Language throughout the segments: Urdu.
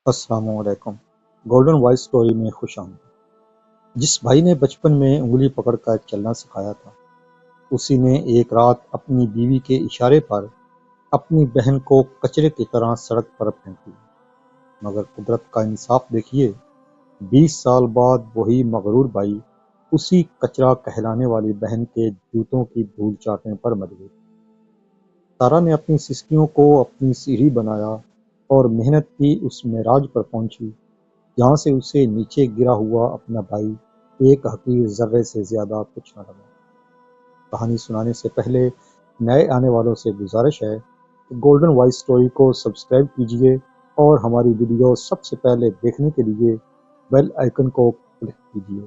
السلام علیکم۔ گولڈن وائس سٹوری میں خوش آمدید۔ جس بھائی نے بچپن میں انگلی پکڑ کر چلنا سکھایا تھا، اسی نے ایک رات اپنی بیوی کے اشارے پر اپنی بہن کو کچرے کی طرح سڑک پر پھینک دیا۔ مگر قدرت کا انصاف دیکھیے، 20 سال بعد وہی مغرور بھائی اسی کچرا کہلانے والی بہن کے جوتوں کی دھول چاٹنے پر مجبور۔ سارا نے اپنی سسکیوں کو اپنی سیڑھی بنایا اور محنت کی اس معراج پر پہنچی جہاں سے اسے نیچے گرا ہوا اپنا بھائی ایک حقیر ذرے سے زیادہ کچھ نہ لگا۔ کہانی سنانے سے پہلے نئے آنے والوں سے گزارش ہے کہ گولڈن وائس سٹوری کو سبسکرائب کیجیے اور ہماری ویڈیو سب سے پہلے دیکھنے کے لیے بیل آئیکن کو کلک کیجیے۔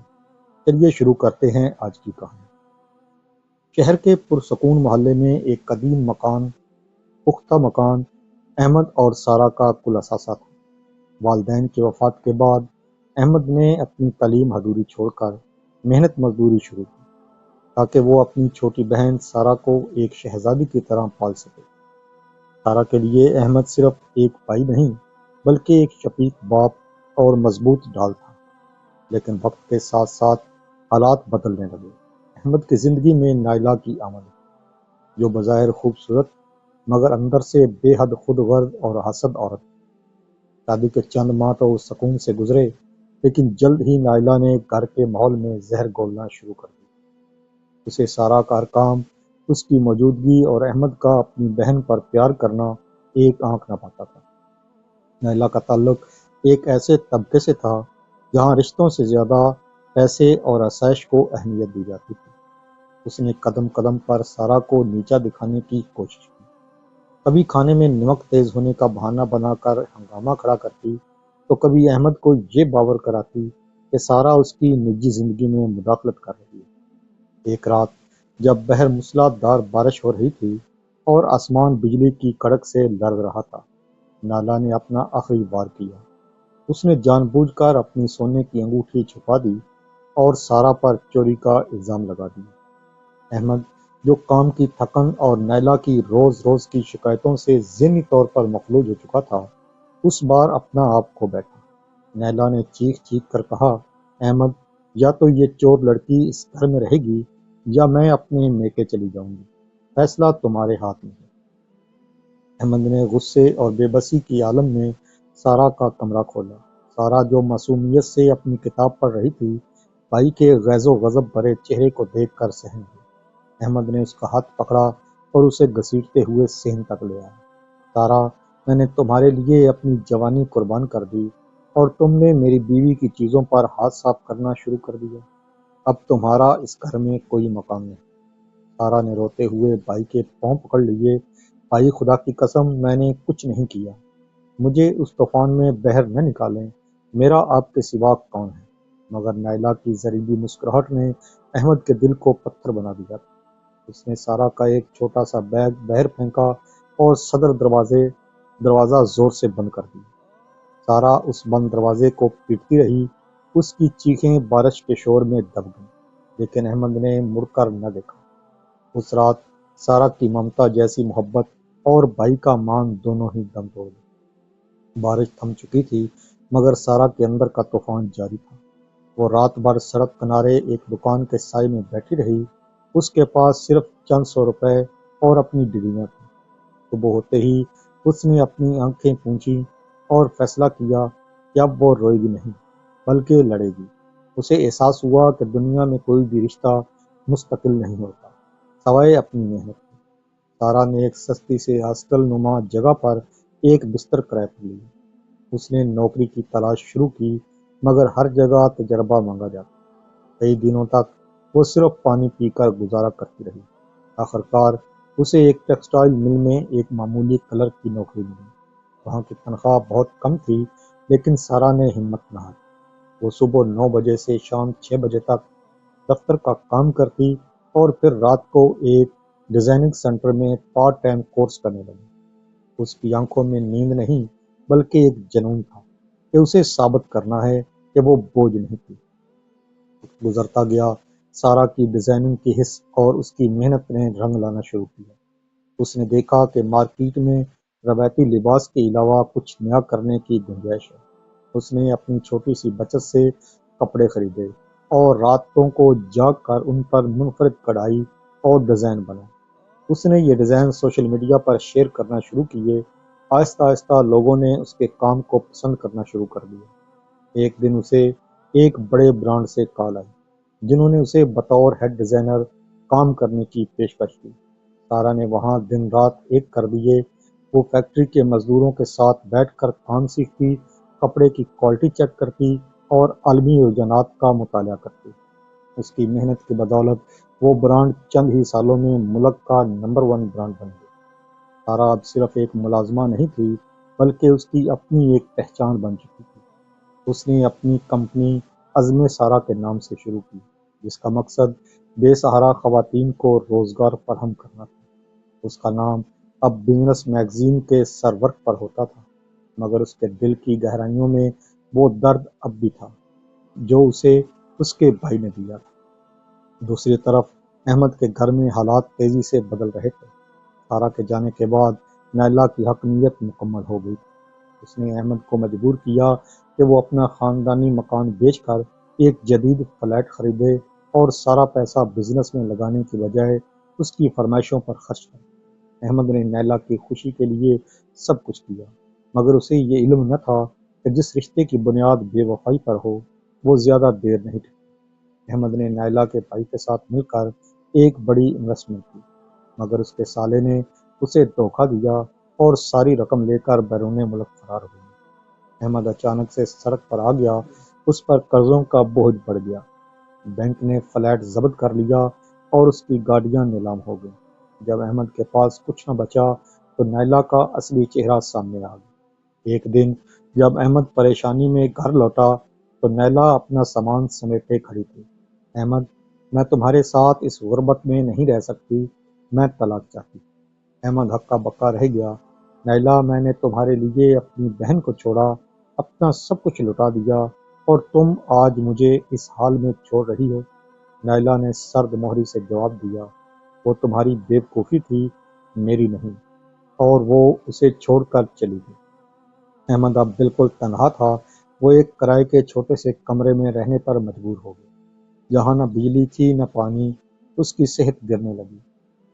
چلیے شروع کرتے ہیں آج کی کہانی۔ شہر کے پرسکون محلے میں ایک قدیم مکان، پختہ مکان، احمد اور سارا کا کل اثاثہ تھا۔ والدین کی وفات کے بعد احمد نے اپنی تعلیم ادھوری چھوڑ کر محنت مزدوری شروع کی تاکہ وہ اپنی چھوٹی بہن سارا کو ایک شہزادی کی طرح پال سکے۔ سارا کے لیے احمد صرف ایک بھائی نہیں بلکہ ایک شفیق باپ اور مضبوط ڈھال تھا۔ لیکن وقت کے ساتھ ساتھ حالات بدلنے لگے۔ احمد کی زندگی میں نائلہ کی آمد، جو بظاہر خوبصورت مگر اندر سے بے حد خود غرض اور حسد عورت۔ شادی کے چند ماہ تو سکون سے گزرے، لیکن جلد ہی نائلہ نے گھر کے ماحول میں زہر گھولنا شروع کر دیا۔ اسے سارا کا ہر کام، اس کی موجودگی اور احمد کا اپنی بہن پر پیار کرنا ایک آنکھ نہ پاتا تھا۔ نائلہ کا تعلق ایک ایسے طبقے سے تھا جہاں رشتوں سے زیادہ پیسے اور آسائش کو اہمیت دی جاتی تھی۔ اس نے قدم قدم پر سارا کو نیچا دکھانے کی کوشش کی۔ کبھی کھانے میں نمک تیز ہونے کا بہانہ بنا کر ہنگامہ کھڑا کرتی تو کبھی احمد کو یہ باور کراتی کہ سارا اس کی نجی زندگی میں مداخلت کر رہی ہے۔ ایک رات جب بہر موسلا دھار بارش ہو رہی تھی اور آسمان بجلی کی کڑک سے لرز رہا تھا، نائلہ نے اپنا آخری وار کیا۔ اس نے جان بوجھ کر اپنی سونے کی انگوٹھی چھپا دی اور سارا پر چوری کا الزام لگا دیا۔ احمد، جو کام کی تھکن اور نائلہ کی روز روز کی شکایتوں سے ذہنی طور پر مفلوج ہو چکا تھا، اس بار اپنا آپ کھو بیٹھا۔ نائلہ نے چیخ چیخ کر کہا، احمد، یا تو یہ چور لڑکی اس گھر میں رہے گی یا میں اپنے میکے چلی جاؤں گی، فیصلہ تمہارے ہاتھ میں ہے۔ احمد نے غصے اور بے بسی کی عالم میں سارا کا کمرہ کھولا۔ سارا، جو معصومیت سے اپنی کتاب پڑھ رہی تھی، بھائی کے غیظ و غضب بھرے چہرے کو دیکھ کر سہم گئی۔ احمد نے اس کا ہاتھ پکڑا اور اسے گھسیٹتے ہوئے صحن تک لے آیا۔ سارا، میں نے تمہارے لیے اپنی جوانی قربان کر دی اور تم نے میری بیوی کی چیزوں پر ہاتھ صاف کرنا شروع کر دیا۔ اب تمہارا اس گھر میں کوئی مقام نہیں۔ سارا نے روتے ہوئے بھائی کے پاؤں پکڑ لیے۔ بھائی، خدا کی قسم، میں نے کچھ نہیں کیا۔ مجھے اس طوفان میں بہر نہ نکالیں۔ میرا آپ کے سوا کون ہے؟ مگر نائلہ کی زہریلی مسکراہٹ نے احمد کے دل کو پتھر بنا دیا۔ اس نے سارا کا ایک چھوٹا سا بیگ باہر پھینکا اور صدر دروازہ زور سے بند کر دیا۔ سارا اس بند دروازے کو پیٹتی رہی۔ اس کی چیخیں بارش کے شور میں دب گئیں، لیکن احمد نے مڑ کر نہ دیکھا۔ اس رات سارا کی ممتا جیسی محبت اور بھائی کا مان دونوں ہی دم توڑ گئے۔ بارش تھم چکی تھی مگر سارا کے اندر کا طوفان جاری تھا۔ وہ رات بھر سڑک کنارے ایک دکان کے سائے میں بیٹھی رہی۔ اس کے پاس صرف چند سو روپے اور اپنی ڈگریاں تھیں۔ صبح ہوتے ہی اس نے اپنی آنکھیں پونچھی اور فیصلہ کیا کہ اب وہ روئے گی نہیں بلکہ لڑے گی۔ اسے احساس ہوا کہ دنیا میں کوئی بھی رشتہ مستقل نہیں ہوتا سوائے اپنی محنت کے۔ سارا نے ایک سستی سے ہاسٹل نما جگہ پر ایک بستر کرائے پر لیا۔ اس نے نوکری کی تلاش شروع کی مگر ہر جگہ تجربہ مانگا جاتا۔ کئی دنوں تک وہ صرف پانی پی کر گزارا کرتی رہی۔ آخرکار اسے ایک ٹیکسٹائل مل میں ایک معمولی کلرک کی نوکری ملی۔ وہاں کی تنخواہ بہت کم تھی لیکن سارا نے ہمت نہ ہاری۔ وہ صبح 9 بجے سے شام 6 بجے تک دفتر کا کام کرتی اور پھر رات کو ایک ڈیزائننگ سینٹر میں پارٹ ٹائم کورس کرنے لگی۔ اس کی آنکھوں میں نیند نہیں بلکہ ایک جنون تھا کہ اسے ثابت کرنا ہے کہ وہ بوجھ نہیں تھی۔ گزرتا گیا، سارا کی ڈیزائننگ کی حس اور اس کی محنت نے رنگ لانا شروع کیا۔ اس نے دیکھا کہ مارکیٹ میں روایتی لباس کے علاوہ کچھ نیا کرنے کی گنجائش ہے۔ اس نے اپنی چھوٹی سی بچت سے کپڑے خریدے اور راتوں کو جاگ کر ان پر منفرد کڑھائی اور ڈیزائن بنائے۔ اس نے یہ ڈیزائن سوشل میڈیا پر شیئر کرنا شروع کیے۔ آہستہ آہستہ لوگوں نے اس کے کام کو پسند کرنا شروع کر دیا۔ ایک دن اسے ایک بڑے برانڈ سے کال آئی، جنہوں نے اسے بطور ہیڈ ڈیزائنر کام کرنے کی پیشکش کی۔ سارا نے وہاں دن رات ایک کر دیے۔ وہ فیکٹری کے مزدوروں کے ساتھ بیٹھ کر کام سیکھتی، کپڑے کی کوالٹی چیک کرتی اور عالمی رجحانات کا مطالعہ کرتی۔ اس کی محنت کی بدولت وہ برانڈ چند ہی سالوں میں ملک کا نمبر 1 برانڈ بن گیا۔ سارا اب صرف ایک ملازمہ نہیں تھی، بلکہ اس کی اپنی ایک پہچان بن چکی تھی۔ اس نے اپنی کمپنی عزم سارا کے نام سے شروع کی، جس کا مقصد بے سہارا خواتین کو روزگار فراہم کرنا تھا۔ اس کا نام اب بزنس میگزین کے سرورق پر ہوتا تھا، مگر اس کے دل کی گہرائیوں میں وہ درد اب بھی تھا جو اسے اس کے بھائی نے دیا تھا۔ دوسری طرف احمد کے گھر میں حالات تیزی سے بدل رہے تھے۔ سارا کے جانے کے بعد نیلا کی حاکمیت مکمل ہو گئی تھی۔ اس نے احمد کو مجبور کیا کہ وہ اپنا خاندانی مکان بیچ کر ایک جدید فلیٹ خریدے اور سارا پیسہ بزنس میں لگانے کی بجائے اس کی فرمائشوں پر خرچ کرے۔ احمد نے نیلا کی خوشی کے لیے سب کچھ کیا، مگر اسے یہ علم نہ تھا کہ جس رشتے کی بنیاد بے وفائی پر ہو، وہ زیادہ دیر نہیں ٹکتی۔ احمد نے نیلا کے بھائی کے ساتھ مل کر ایک بڑی انویسٹمنٹ کی، مگر اس کے سالے نے اسے دھوکہ دیا اور ساری رقم لے کر بیرون ملک فرار ہو گیا۔ احمد اچانک سے سڑک پر آ گیا۔ اس پر قرضوں کا بوجھ بڑھ گیا۔ بینک نے فلیٹ ضبط کر لیا اور اس کی گاڑیاں نیلام ہو گئیں۔ جب احمد کے پاس کچھ نہ بچا تو نیلا کا اصلی چہرہ سامنے آ گیا۔ ایک دن جب احمد پریشانی میں گھر لوٹا تو نیلا اپنا سامان سمیٹے کھڑی تھی۔ احمد، میں تمہارے ساتھ اس غربت میں نہیں رہ سکتی، میں طلاق چاہتی۔ احمد ہکا بکا رہ گیا۔ نیلا، میں نے تمہارے لیے اپنی بہن کو چھوڑا، اپنا سب کچھ لٹا دیا، اور تم آج مجھے اس حال میں چھوڑ رہی ہو؟ نیلا نے سرد مہری سے جواب دیا، وہ تمہاری بے وقوفی تھی، میری نہیں، اور وہ اسے چھوڑ کر چلی گئی۔ احمد اب بالکل تنہا تھا۔ وہ ایک کرائے کے چھوٹے سے کمرے میں رہنے پر مجبور ہو گیا، جہاں نہ بجلی تھی نہ پانی۔ اس کی صحت گرنے لگی۔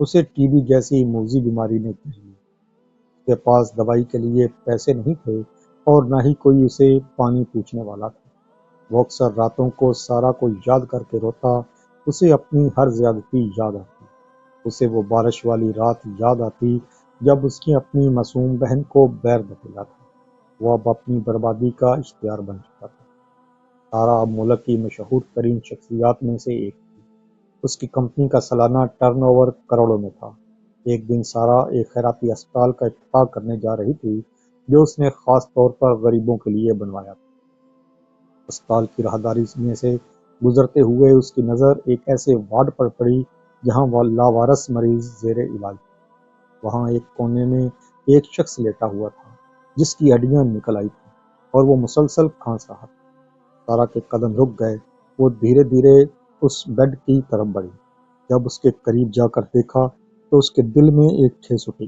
اسے ٹی بی جیسی موذی بیماری نے گھیر لی۔ اس کے پاس دوائی کے لیے پیسے نہیں تھے اور نہ ہی کوئی اسے پانی پوچھنے والا تھا۔ وہ اکثر راتوں کو سارا کو یاد کر کے روتا۔ اسے اپنی ہر زیادتی یاد آتی۔ اسے وہ بارش والی رات یاد آتی جب اس کی اپنی معصوم بہن کو بیر دھکیلا تھا۔ وہ اب اپنی بربادی کا اشتہار بن چکا تھا۔ سارا اب ملک کی مشہور ترین شخصیات میں سے ایک تھی۔ اس کی کمپنی کا سالانہ ٹرن اوور کروڑوں میں تھا۔ ایک دن سارا ایک خیراتی اسپتال کا افتتاح کرنے جا رہی تھی جو اس نے خاص طور پر غریبوں کے لیے بنوایا تھا۔ اسپتال کی راہداری میں سے گزرتے ہوئے اس کی نظر ایک ایسے وارڈ پر پڑی جہاں وہ لاوارث مریض زیر علاج تھے۔ وہاں ایک کونے میں ایک شخص لیٹا ہوا تھا جس کی ہڈیاں نکل آئی تھیں اور وہ مسلسل کھانس رہا تھا۔ سارا کے قدم رک گئے۔ وہ دھیرے دھیرے اس بیڈ کی طرف بڑھی۔ جب اس کے قریب جا کر دیکھا تو اس کے دل میں ایک ٹھیس اٹھی۔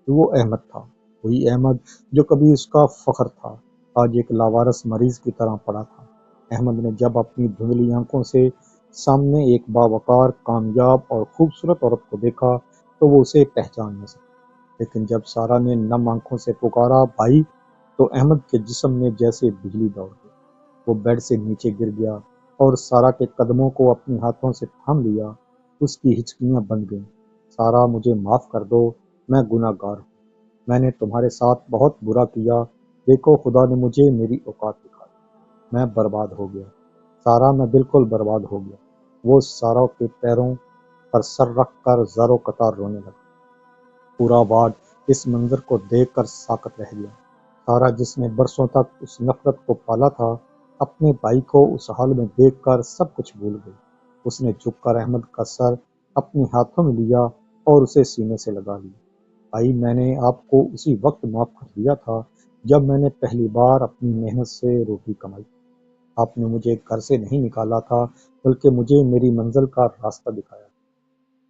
وہ احمد تھا، وہی احمد جو کبھی اس کا فخر تھا، آج ایک لاوارث مریض کی طرح پڑا تھا۔ احمد نے جب اپنی دھندلی آنکھوں سے سامنے ایک باوقار، کامیاب اور خوبصورت عورت کو دیکھا تو وہ اسے پہچان نہ سکا، لیکن جب سارا نے نم آنکھوں سے پکارا، بھائی، تو احمد کے جسم میں جیسے بجلی دوڑ گئی۔ وہ بیڈ سے نیچے گر گیا اور سارا کے قدموں کو اپنے ہاتھوں سے تھام لیا۔ اس کی ہچکیاں بند گئیں۔ سارا، مجھے معاف کر دو، میں گناہ گار ہوں۔ میں نے تمہارے ساتھ بہت برا کیا۔ دیکھو، خدا نے مجھے میری اوقات دکھائی۔ میں برباد ہو گیا، سارا، میں بالکل برباد ہو گیا۔ وہ سارا کے پیروں پر سر رکھ کر زار و قطار رونے لگا۔ پورا وارڈ اس منظر کو دیکھ کر ساکت رہ گیا۔ سارا، جس نے برسوں تک اس نفرت کو پالا تھا، اپنے بھائی کو اس حال میں دیکھ کر سب کچھ بھول گئی۔ اس نے جھک کر احمد کا سر اپنے ہاتھوں میں لیا اور اسے سینے سے لگا لیا۔ بھائی، میں نے آپ کو اسی وقت معاف کر دیا تھا جب میں نے پہلی بار اپنی محنت سے روٹی کمائی۔ آپ نے مجھے گھر سے نہیں نکالا تھا، بلکہ مجھے میری منزل کا راستہ دکھایا۔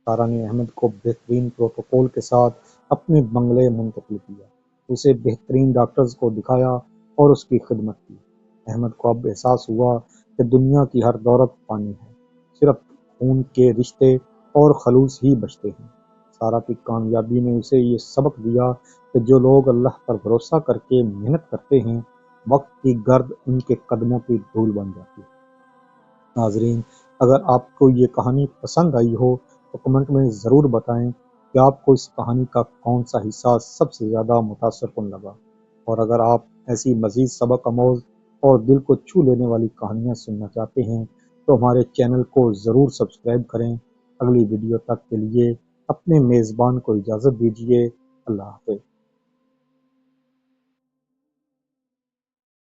سارا نے احمد کو بہترین پروٹوکول کے ساتھ اپنے بنگلے منتقل کیا، اسے بہترین ڈاکٹرز کو دکھایا اور اس کی خدمت کی۔ احمد کو اب احساس ہوا کہ دنیا کی ہر دولت پانی ہے، صرف خون کے رشتے اور خلوص ہی بچتے ہیں۔ سارا کی کامیابی نے اسے یہ سبق دیا کہ جو لوگ اللہ پر بھروسہ کر کے محنت کرتے ہیں، وقت کی گرد ان کے قدموں کی دھول بن جاتی ہے۔ ناظرین، اگر آپ کو یہ کہانی پسند آئی ہو تو کمنٹ میں ضرور بتائیں کہ آپ کو اس کہانی کا کون سا حصہ سب سے زیادہ متاثر کن لگا، اور اگر آپ ایسی مزید سبق آموز اور دل کو چھو لینے والی کہانیاں سننا چاہتے ہیں تو ہمارے چینل کو ضرور سبسکرائب کریں۔ اگلی ویڈیو تک کے لیے اپنے میزبان کو اجازت دیجیے۔ اللہ حافظ۔